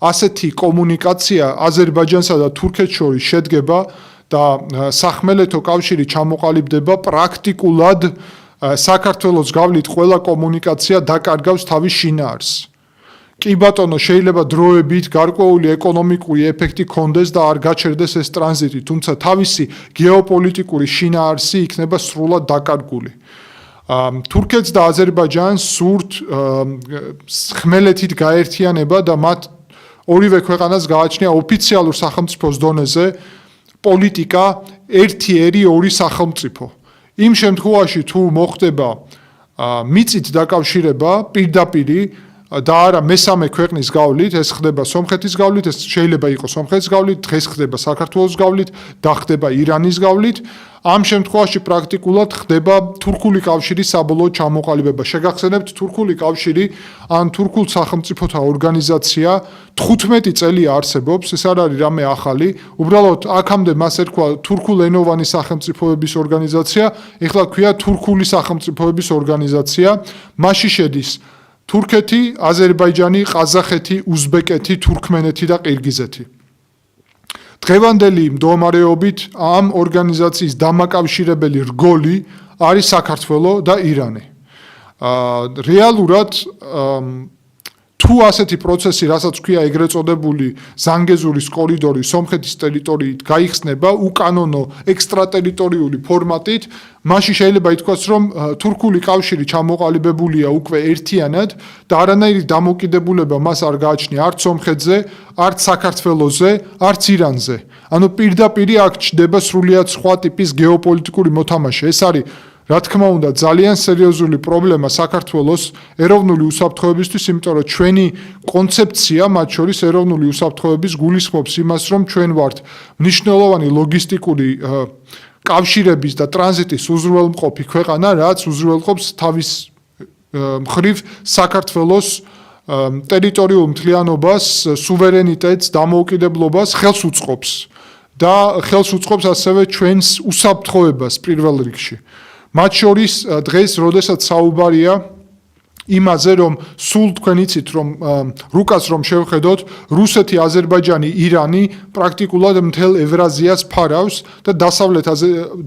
ასეთი კომუნიკაცია აზერბაიჯანსა და თურქეთს შორის შედგება და სახმელეთო კავშირი ჩამოყალიბდება, პრაქტიკულად საქართველოს გავლით ყველა კომუნიკაცია დაკარგავს თავის შინაარსს. კი ბატონო, შეიძლება დროებით გარკვეული ეკონომიკური ეფექტი ქონდეს და არ გაჩერდეს ეს ტრანზიტი, თუმცა თავისი გეოპოლიტიკური შინაარსი იქნება სრულად დაკარგული. თურქეთს და აზერბაიჯანს სურთ ხმელეთით გაერთიანება და მათ ორივე ქვეყანას გააჩნია ოფიციალურ სახელმწიფოს დონეზე პოლიტიკა ერთი ორი სახელმწიფო. იმ შემთხვევაში თუ მოხდება მიწით დაკავშირება პირდაპირი და არა მესამე ქვეყნის გავლით, ეს ხდება სომხეთის გავლით, ეს შეიძლება იყოს სომხეთის გავლით, დღეს ხდება საქართველოს გავლით და ხდება ირანის გავლით. ამ შემთხვევაში პრაქტიკულად ხდება თურქული კავშირის საბოლოო ჩამოყალიბება. შეგახსენებთ, თურქული კავშირი ან თურქულ სახელმწიფოთა ორგანიზაცია 15 წელი არსებობს, ეს არ არის რამე ახალი. უბრალოდ აქამდე მას ერქვა თურქულენოვანი სახელმწიფოების ორგანიზაცია, ეხლა ქვია თურქული სახელმწიფოების ორგანიზაცია. მასში შედის თურქეთი, აზერბაიჯანი, ყაზახეთი, უზბეკეთი, თურქმენეთი და ყირგიზეთი. დღევანდელი მდგომარეობით ამ ორგანიზაციის დამაკავშირებელი რგოლი არის საქართველო და ირანი. რეალურად თუ ასეთი პროცესი, რასაც ქვია ეგრეთ წოდებული ზანგეზურის კორიდორი სომხეთის ტერიტორიით გაიხსნება უკანონო ექსტრატერიტორიული ფორმატით, მაშინ შეიძლება ითქვას, რომ თურქული კავშირი ჩამოყალიბებულია უკვე ერთიანად და არანაირი დამოკიდებულება მას არ გააჩნია არც სომხეთზე, არც საქართველოზე, არც ირანზე. ანუ პირდაპირ აქ ჩნდება სრულიად სხვა ტიპის გეოპოლიტიკური მოთამაშე. ეს არის რა თქმა უნდა ძალიან სერიოზული პრობლემა საქართველოს ეროვნული უსაფრთხოებისთვის, იმიტომ რომ ჩვენი კონცეფცია, მათ შორის ეროვნული უსაფრთხოების გულისხმობს იმას, რომ ჩვენ ვართ მნიშვნელოვანი ლოგისტიკური კავშირების და ტრანზიტის უზრუნველმყოფი ქვეყანა, რაც უზრუნველყოფს თავის მხრივ საქართველოს ტერიტორიულ მთლიანობას, სუვერენიტეტს, დამოუკიდებლობას ხელს უწყობს და ხელს უწყობს ასევე ჩვენს უსაფრთხოებას პირველ რიგში. მათ შორის დღეს როდესაც საუბარია იმაზე რომ სულ თქვენ იცით რომ რუკას რომ შევხედოთ რუსეთი, აზერბაიჯანი, ირანი პრაქტიკულად მთელ ევრაზიას ფარავს და დასავლეთ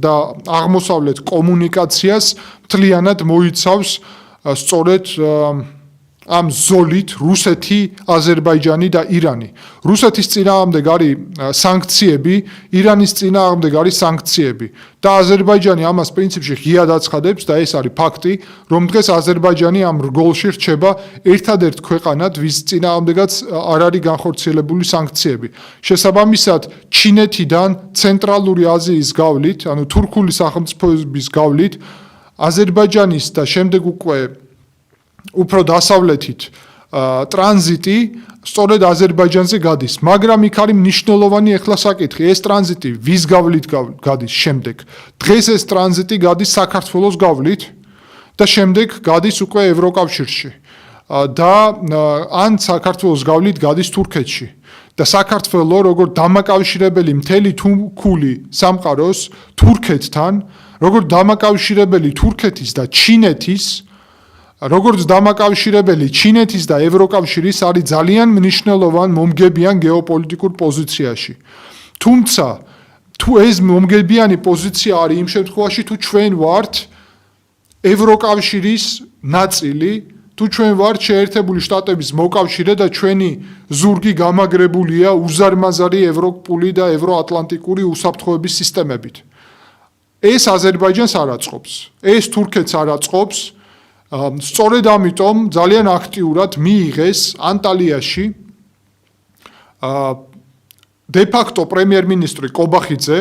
და აღმოსავლეთ კომუნიკაციას მთლიანად მოიცავს სწორედ ამ ზოლით რუსეთი, აზერბაიჯანი და ირანი. რუსეთის წინააღმდეგ არის სანქციები, ირანის წინააღმდეგ არის სანქციები და აზერბაიჯანი ამას პრინციპში ღიად აცხადებს და ეს არის ფაქტი, რომ დღეს აზერბაიჯანი ამ რგოლში რჩება ერთადერთ ქვეყანად, ვის წინააღმდეგაც არ არის განხორციელებული სანქციები. შესაბამისად, ჩინეთიდან ცენტრალური აზიის გავლით, ანუ თურქული სახელმწიფოების გავლით, აზერბაიჯანის და შემდეგ უფრო დასავლეთით ტრანზიტი სწორედ აზერბაიჯანზე გადის, მაგრამ იქ არის მნიშვნელოვანი ახლა საკითხი, ეს ტრანზიტი ვის გავლით გადის შემდეგ. დღეს ეს ტრანზიტი გადის საქართველოს გავლით და შემდეგ გადის უკვე ევროკავშირში და ან საქართველოს გავლით გადის თურქეთში. და საქართველო როგორც დამაკავშირებელი მთელი თურქული სამყაროს თურქეთთან, როგორც დამაკავშირებელი თურქეთის და ჩინეთის როგორც დამაკავშირებელი ჩინეთის და ევროკავშირის არის ძალიან მნიშვნელოვან მომგებიან გეოპოლიტიკურ პოზიციაში. თუმცა თუ ეს მომგებიანი პოზიცია არის იმ შემთხვევაში თუ ჩვენ ვართ ევროკავშირის ნაწილი, თუ ჩვენ ვართ შეერთებული შტატების მოკავშირე და ჩვენი ზურგი გამაგრებულია უზარმაზარი ევროპული და ევროატლანტიკური უსაფრთხოების სისტემებით. ეს აზერბაიჯანს არ აწყობს, ეს თურქეთს არ აწყობს. სწორედ ამიტომ ძალიან აქტიურად მიიღეს ანტალიაში დე-ფაქტო პრემიერ-მინისტრი კობახიძე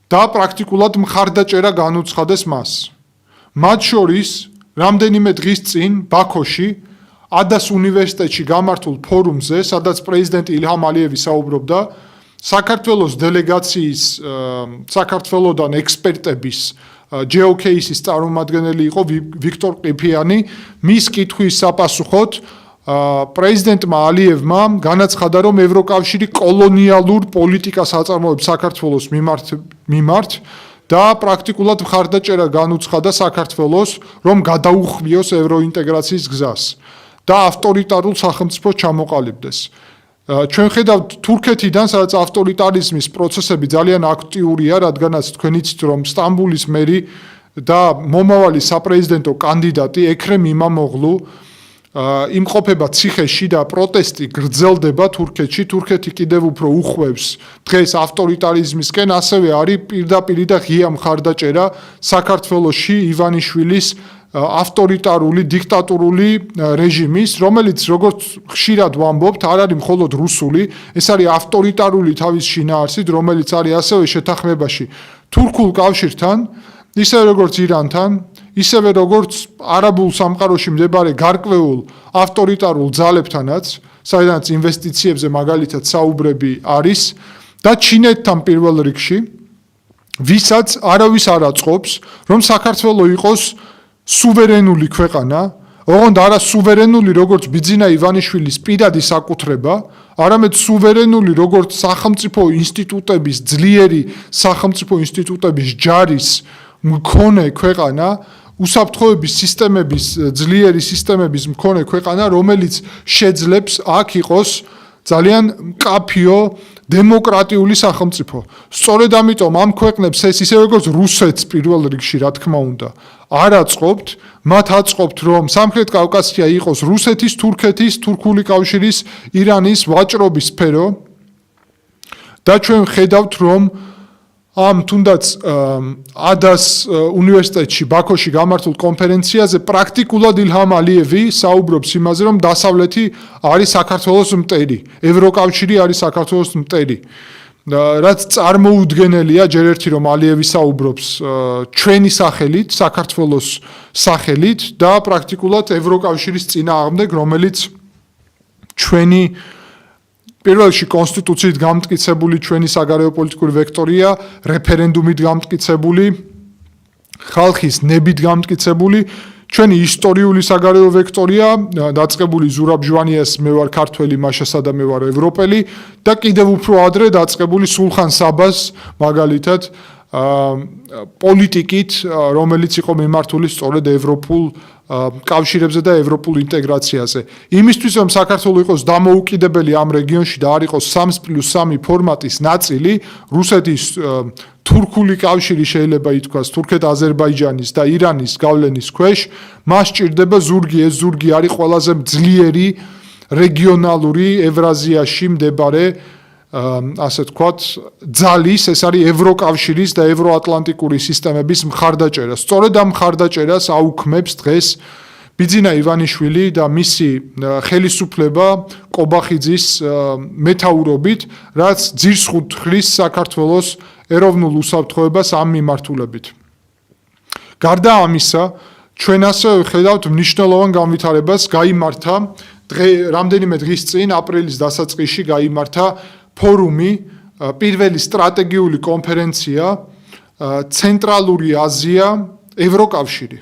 და პრაქტიკულად მხარდაჭერა განუცხადეს მას. მათ შორის რამდენიმე დღის წინ ბაქოში ადას უნივერსიტეტში გამართულ ფორუმზე, სადაც პრეზიდენტი ილჰამ ალიევი საუბრობდა, საქართველოს დელეგაციის საქართველოდან ექსპერტების GeoCase-ის წარმომადგენელი იყო ვიქტორ ყიფიანი, მის კითხვის საპასუხოდ პრეზიდენტმა ალიევმა განაცხადა, რომ ევროკავშირი კოლონიალურ პოლიტიკას აწარმოებს საქართველოს მიმართ და პრაქტიკულად მხარდაჭერა განუცხადა საქართველოს, რომ გადაუხვიოს ევროინტეგრაციის გზას და ავტორიტარულ სახელმწიფოს ჩამოყალიბდეს. ჩვენ ხედავთ თურქეთიდან, სადაც ავტორიტარიზმის პროცესები ძალიან აქტიურია, რადგანაც თქვენ იცით, რომ სტამბულის მერი და მომავალი საპრეზიდენტო კანდიდატი ექრემ იმამოღლუ იმყოფება ციხეში და პროტესტი გრძელდება თურქეთში. თურქეთი კიდევ უფრო უხვევს დღეს ავტორიტარიზმისკენ, ასევე არის პირდაპირი და ღია მხარდაჭერა საქართველოში ივანიშვილის ავტორიტარული დიქტატურული რეჟიმის, რომელიც როგორც ხშირად ვამბობთ, არ არის მხოლოდ რუსული, ეს არის ავტორიტარული თავის შინაარსით, რომელიც არის ასევე შეთანხმებაში თურქულ კავშირთან, ისევე როგორც ირანთან, ისევე როგორც არაბულ სამყაროში მდებარე გარკვეულ ავტორიტარულ ძალებთანაც, საიდანაც ინვესტიციებზე მაგალითად საუბრები არის და ჩინეთთან პირველ რიგში, ვისაც არავის არ აწყობს, რომ საქართველო იყოს სუვერენული ქვეყანა, ოღონდ არა სუვერენული როგორც ბიძინა ივანიშვილის პირადი საკუთრება, არამედ სუვერენული როგორც სახელმწიფო ინსტიტუტების, ძლიერი სახელმწიფო ინსტიტუტების ჯარის მქონე ქვეყანა, უსაფრთხოების სისტემების, ძლიერი სისტემების მქონე ქვეყანა, რომელიც შეძლებს აქ იყოს ძალიან მკაფიო დემოკრატიული სახელმწიფო. სწორედ ამიტომ ამ ქვეყნებს ეს ისე როგორც რუსეთს პირველ რიგში, რა თქმა უნდა, არ აწყობთ, მათ აწყობთ, რომ სამხრეთ კავკასია იყოს რუსეთის, თურქეთის, თურქული კავშირის, ირანის ვაჭრობის სფერო და ჩვენ ხედავთ, რომ ამ თუნდაც ადას უნივერსიტეტში ბაქოში გამართულ კონფერენციაზე პრაქტიკულად ილჰამ ალიევი საუბრობს იმაზე, რომ დასავლეთი არის საქართველოს მტერი, ევროკავშირი არის საქართველოს მტერი. რაც წარმოუდგენელია ჯერ ერთი რომ ალიევი საუბრობს ჩვენი სახელით, საქართველოს სახელით და პრაქტიკულად ევროკავშირის წინააღმდეგ, რომელიც ჩვენი პირველში კონსტიტუციით გამტკიცებული ჩვენი საგარეო პოლიტიკური ვექტორია, რეფერენდუმით გამტკიცებული, ხალხის ნებით გამტკიცებული, ჩვენი ისტორიული საგარეო ვექტორია, დაწყებული ზურაბ ჟვანიას მე ვარ ქართველი, მაშასა და მე ვარ ევროპელი და კიდევ უფრო ადრე დაწყებული სულხან საბას მაგალითად პოლიტიკით, რომელიც იყო მიმართული სწორედ ევროპულ კავშირებზე და ევროპულ ინტეგრაციაზე. იმისთვის რომ საქართველო იყოს დამოუკიდებელი ამ რეგიონში და არ იყოს 3+3 ფორმატის ნაწილი, რუსეთის თურქული კავშირი შეიძლება ითქვას თურქეთ-აზერბაიჯანის და ირანის გავლენის ქვეშ, მას სჭირდება ზურგი, ეს ზურგი არის ყველაზე ძლიერი რეგიონალური ევრაზიაში მდებარე ასე ვთქვათ, ძალის, ეს არის ევროკავშირის და ევროატლანტიკური სისტემების მხარდაჭერა. სწორედ ამ მხარდაჭერას აუქმებს დღეს ბიძინა ივანიშვილი და მისი ხელისუფლება კობახიძის მეთაურობით, რაც ძირს ხუთხლის საქართველოს ეროვნულ უსაფრთხოებას ამ მიმართულებით. გარდა ამისა, ჩვენ ასევე ვხედავთ მნიშვნელოვან განვითარებას გაიმართა რამდენიმე დღის წინ აპრილის დასაწყისში გაიმართა ფორუმი, პირველი სტრატეგიული კონფერენცია ცენტრალური აზია ევროკავშირი,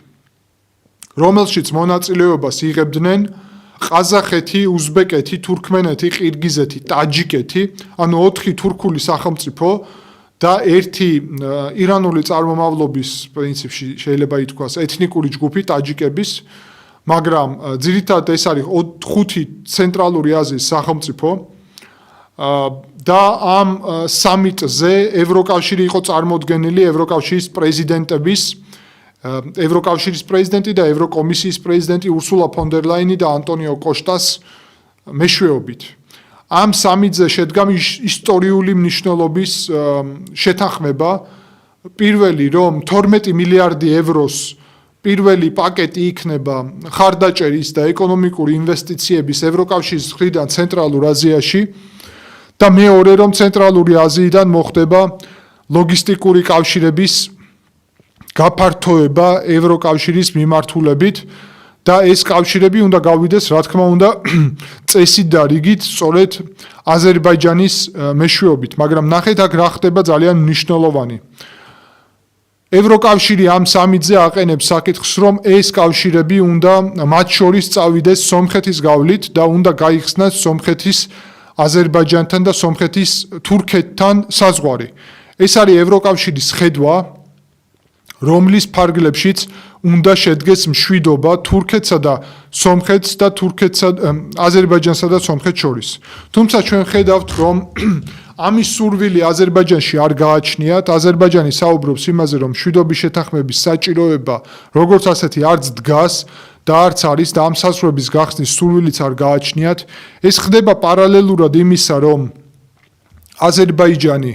რომელშიც მონაწილეობას იღებდნენ ყაზახეთი, უზბეკეთი, თურქმენეთი, ყირგიზეთი, ტაჯიკეთი, ანუ 4 თურქული სახელმწიფო და 1 ირანული წარმომავლობის პრინციპში შეიძლება ითქვას ეთნიკური ჯგუფი ტაჯიკების, მაგრამ ძირითადად ეს არის 5 ცენტრალური აზიის სახელმწიფო და ამ სამიტზე ევროკავშირი იყო წარმოდგენილი ევროკავშირის პრეზიდენტების, ევროკავშირის პრეზიდენტი და ევროკომისიის პრეზიდენტი ურსულა ფონ დერ ლაინი და ანტონიო კოშტას მეშვეობით. ამ სამიტზე შედგა ისტორიული მნიშვნელობის შეთანხმება, პირველი რომ 12 მილიარდი ევროს პირველი პაკეტი იქნება ხარდაჭერის და ეკონომიკური ინვესტიციების ევროკავშირის მხრიდან ცენტრალურ აზიაში და მეორე რომ ცენტრალური აზიიდან მოხდება ლოგისტიკური კავშირების გაფართოება ევროკავშირის მიმართულებით და ეს კავშირები უნდა გავიდეს, რა თქმა უნდა, წესით და რიგით სწორედ აზერბაიჯანის მეშვეობით, მაგრამ ნახეთ აქ რა ხდება ძალიან მნიშვნელოვანი. ევროკავშირი ამ სამიტზე აყენებს საკითხს, რომ ეს კავშირები უნდა მათ შორის წავიდეს სომხეთის გავლით და უნდა გაიხსნას სომხეთის აზერბაიჯანთან და სომხეთის თურქეთთან საზღვარი. ეს არის ევროკავშირის ხედვა, რომლის ფარგლებშიც უნდა შედგეს მშვიდობა თურქეთსა და სომხეთს და აზერბაიჯანსა და სომხეთს შორის. თუმცა ჩვენ ხედავთ, რომ ამის სურვილი აზერბაიჯანში არ გააჩნიათ. აზერბაიჯანი საუბრობს იმაზე, რომ მშვიდობის შეთანხმების საჭიროება როგორც ასეთი არც დგას და არც არის და ამ საზღვრების გახსნის სურვილიც არ გააჩნიათ. ეს ხდება პარალელურად იმისა, რომ აზერბაიჯანი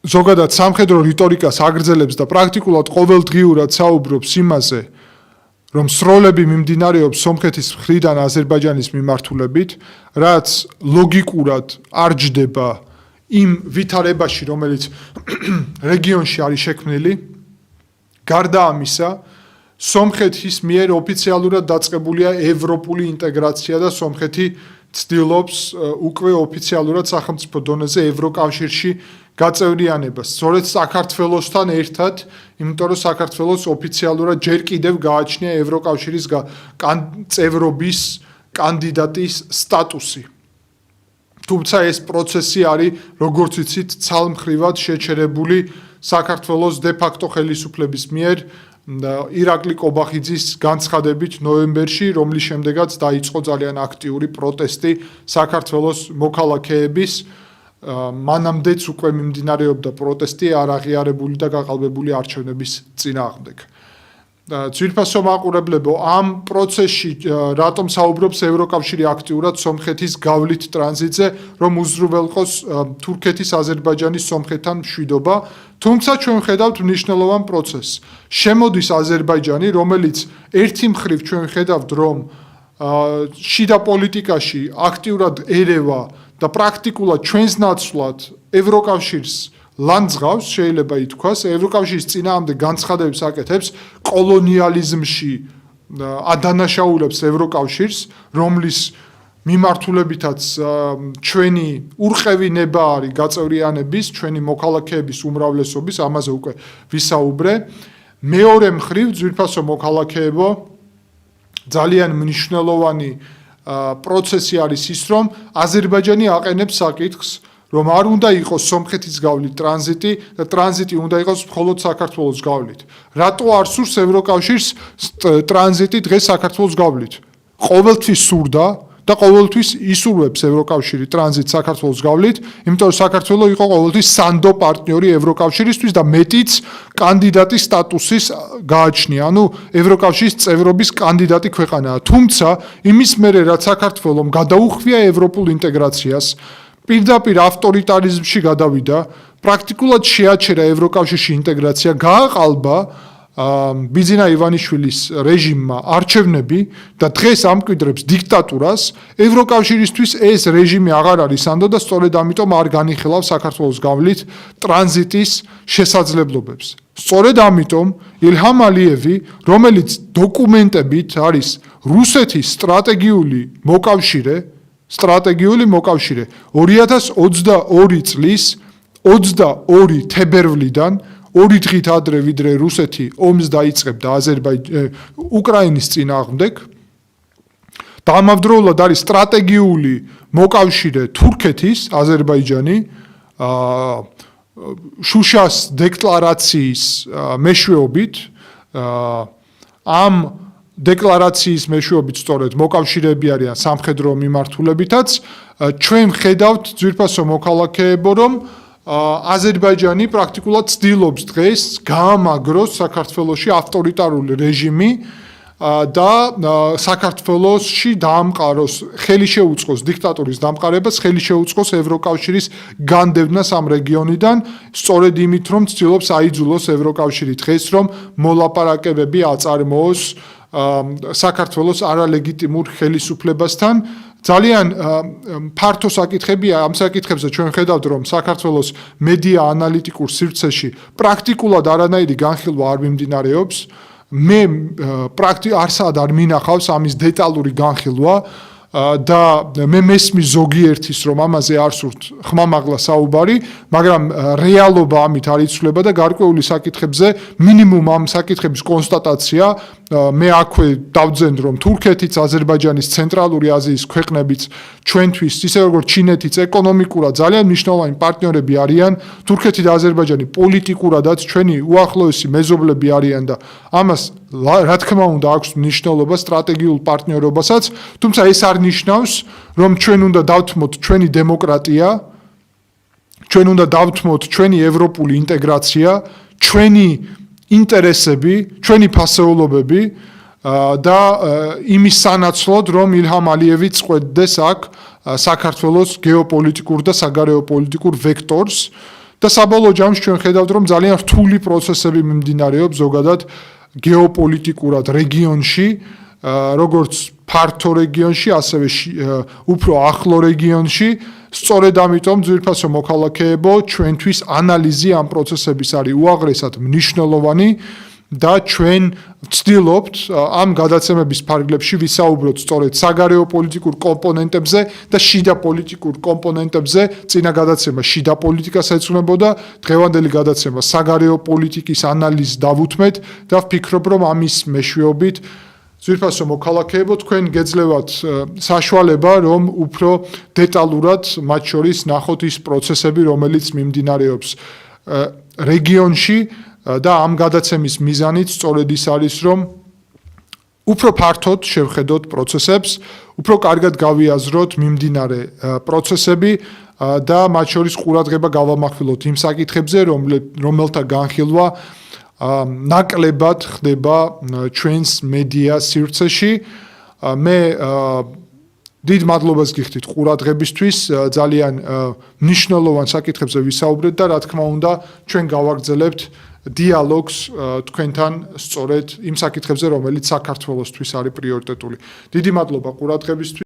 ზოგადად სამხედრო რიტორიკას აგრძელებს და პრაქტიკულად ყოველდღიურად საუბრობს იმაზე, რომ სროლები მიმდინარეობს სომხეთის მხრიდან აზერბაიჯანის მიმართულებით, რაც ლოგიკურად არ ჯდება იმ ვითარებაში, რომელიც რეგიონში არის შექმნილი. გარდა ამისა, სომხეთის მიერ ოფიციალურად დაწყებულია ევროპული ინტეგრაცია და სომხეთი ცდილობს უკვე ოფიციალურად სახელმწიფო დონეზე ევროკავშირში გაწევრიანებას. სწორედ საქართველოსთან ერთად, იმიტომ რომ საქართველოს ოფიციალურად ჯერ კიდევ გააჩნია ევროკავშირის წევრობის კანდიდატის სტატუსი. თუმცა ეს პროცესი არის, როგორც ვიცით, ცალმხრივად შეჩერებული საქართველოს დე-ფაქტო ხელისუფლების მიერ ირაკლი კობახიძის განცხადებით ნოემბერში, რომლის შემდეგაც დაიწყო ძალიან აქტიური პროტესტი საქართველოს მოქალაქეების. მანამდეც უკვე მიმდინარეობდა პროტესტი არ აღიარებული და გაყალბებული არჩევნების წინააღმდეგ. ძვირფასო მაყურებლებო, ამ პროცესში რატომ საუბრობს ევროკავშირი აქტიურად სომხეთის გავლით ტრანზიტზე, რომ უზრუნველყოს თურქეთის, აზერბაიჯანის, სომხეთთან მშვიდობა, თუმცა ჩვენ ხედავთ მნიშვნელოვან პროცესს. შემოდის აზერბაიჯანი, რომელიც ერთი მხრივ ჩვენ ხედავთ, რომ შიდა პოლიტიკაში აქტიურად ერევა და პრაქტიკულად ჩვენს ნაცვლად ევროკავშირს ლანძღავს, შეიძლება ითქვას, ევროკავშირის წინააღმდეგ განცხადებებს აკეთებს, კოლონიალიზმში ადანაშაულებს ევროკავშირს, რომლის მიმართულებითაც ჩვენი ურყევი ნება არის გაწევრიანების, ჩვენი მოქალაქეების უმრავლესობის, ამაზე უკვე ვისაუბრე. მეორე მხრივ, ძვირფასო მოქალაქეებო, ძალიან მნიშვნელოვანი პროცესი არის ის, რომ აზერბაიჯანი აყენებს საკითხს, რომ არ უნდა იყოს სომხეთის გავლით ტრანზიტი და ტრანზიტი უნდა იყოს მხოლოდ საქართველოს გავლით. რატო არ სურს ევროკავშირს ტრანზიტი დღეს საქართველოს გავლით? ყოველთვის სურდა და ყოველთვის ისურვებს ევროკავშირი ტრანზიტ საქართველოს გავლით, იმიტომ რომ საქართველო იყო ყოველთვის სანდო პარტნიორი ევროკავშირისთვის და მეტიც კანდიდატის სტატუსის გააჩნია. ანუ ევროკავშირის წევრობის კანდიდატი ქვეყანაა. თუმცა იმის მერე რაც საქართველომ გადაუხვია ევროპულ ინტეგრაციას, პირდაპირ ავტორიტარიზმში გადავიდა, პრაქტიკულად შეაჩერა ევროკავშირში ინტეგრაცია, გააყალბა ბიძინა ივანიშვილის რეჟიმმა არჩევნები და დღეს ამკვიდრებს დიქტატურას, ევროკავშირისთვის ეს რეჟიმი აღარ არის სანდო და სწორედ ამიტომ არ განიხილავს საქართველოს გავლით ტრანზიტის შესაძლებლობებს. სწორედ ამიტომ ილჰამ ალიევი, რომელიც დოკუმენტებით არის რუსეთის სტრატეგიული მოკავშირე 2022 წლის 22 თებერვლიდან 2 დღით ადრე ვიდრე რუსეთი ომს დაიწყებდა უკრაინის წინააღმდეგ. დამავდროულად არის სტრატეგიული მოკავშირე თურქეთის აზერბაიჯანი შუშას დეკლარაციის მეშვეობით ამ დეკლარაციის მეშვეობით სწორედ მოკავშირეები არიან სამხედრო მიმართულებითაც ჩვენ ხედავთ ძვირფასო მოქალაქეებო რომ აზერბაიჯანი პრაქტიკულად ცდილობს დღეს გაამაგროს საქართველოში ავტორიტარული რეჟიმი და საქართველოში დაამყაროს, ხელი შეუწყოს დიქტატურის დამყარებას, ხელი შეუწყოს ევროკავშირის განდევნას ამ რეგიონიდან, სწორედ იმით რომ ცდილობს აიძულოს ევროკავშირი დღეს რომ მოლაპარაკებები აწარმოოს საქართველოს არალეგიტიმურ ხელისუფლებასთან. ძალიან ფართო საკითხებია ამ საკითხებზე ჩვენ ხედავთ რომ საქართველოს მედია ანალიტიკურ სივრცეში პრაქტიკულად არანაირი განხილვა არ მიმდინარეობს. მე არსად არ მინახავს ამის დეტალური განხილვა და მე მესმის ზოგიერთის რომ ამაზე არ სურთ ხმამაღლა საუბარი, მაგრამ რეალობა ამით არ იცვლება და გარკვეული საკითხებზე მინიმუმ ამ საკითხების კონსტატაცია მე აქვე დავძენ რომ თურქეთიც, აზერბაიჯანის, ცენტრალური აზიის ქვეყნებიც ჩვენთვის, ისე როგორც ჩინეთიც ეკონომიკურად ძალიან მნიშვნელოვანი პარტნიორები არიან, თურქეთი და აზერბაიჯანი პოლიტიკურადაც ჩვენი უახლოესი მეზობლები არიან და ამას რა თქმა უნდა აქვს მნიშვნელობა სტრატეგიულ პარტნიორობასაც, თუმცა ეს არ ნიშნავს, რომ ჩვენ უნდა დავთმოთ ჩვენი დემოკრატია, ჩვენ უნდა დავთმოთ ჩვენი ევროპული ინტეგრაცია, ჩვენი ინტერესები, ჩვენი ფასეულობები და იმის სანაცვლოდ, რომ ილჰამ ალიევი წყვეტდეს აქ საქართველოს გეოპოლიტიკურ და საგარეო პოლიტიკურ ვექტორს და საბოლოო ჯამში ჩვენ ხედავთ, რომ ძალიან რთული პროცესები მიმდინარეობს ზოგადად გეოპოლიტიკურად რეგიონში, როგორც ფართო რეგიონში, ასევე უფრო ახლო რეგიონში. სწორედ ამიტომ ძვირფასო მოქალაქეებო, ჩვენთვის ანალიზი ამ პროცესების არის უაღრესად მნიშვნელოვანი და ჩვენ ვცდილობთ ამ გადაცემების ფარგლებში ვისაუბროთ სწორედ საგარეო პოლიტიკურ კომპონენტებზე და შიდა პოლიტიკურ კომპონენტებზე. წინა გადაცემა შიდა პოლიტიკას ეძღვნებოდა, დღევანდელი გადაცემა საგარეო პოლიტიკის ანალიზს დავუთმეთ და ვფიქრობ, რომ ამის მეშვეობით ძვირფასო მოქალაქეებო, თქვენ გეძლევათ საშუალება, რომ უფრო დეტალურად მათ შორის ნახოთ ის პროცესები, რომელიც მიმდინარეობს რეგიონში და ამ გადაცემის მიზანიც სწორედ ის არის, რომ უფრო ფართოდ შევხედოთ პროცესებს, უფრო კარგად გავიაზროთ მიმდინარე პროცესები და მათ შორის ყურადღება გავამახვილოთ იმ საკითხებზე, რომელთა განხილვა ნაკლებად ხდება ჩვენს მედია სივრცეში. მე დიდ მადლობას გიხდით ყურადღებისთვის, ძალიან მნიშვნელოვან საკითხებზე ვისაუბრეთ და რა თქმა უნდა ჩვენ გავაგრძელებთ დიალოგს თქვენთან სწორედ იმ საკითხებზე, რომელიც საქართველოსთვის არის პრიორიტეტული. დიდი მადლობა ყურადღებისთვის.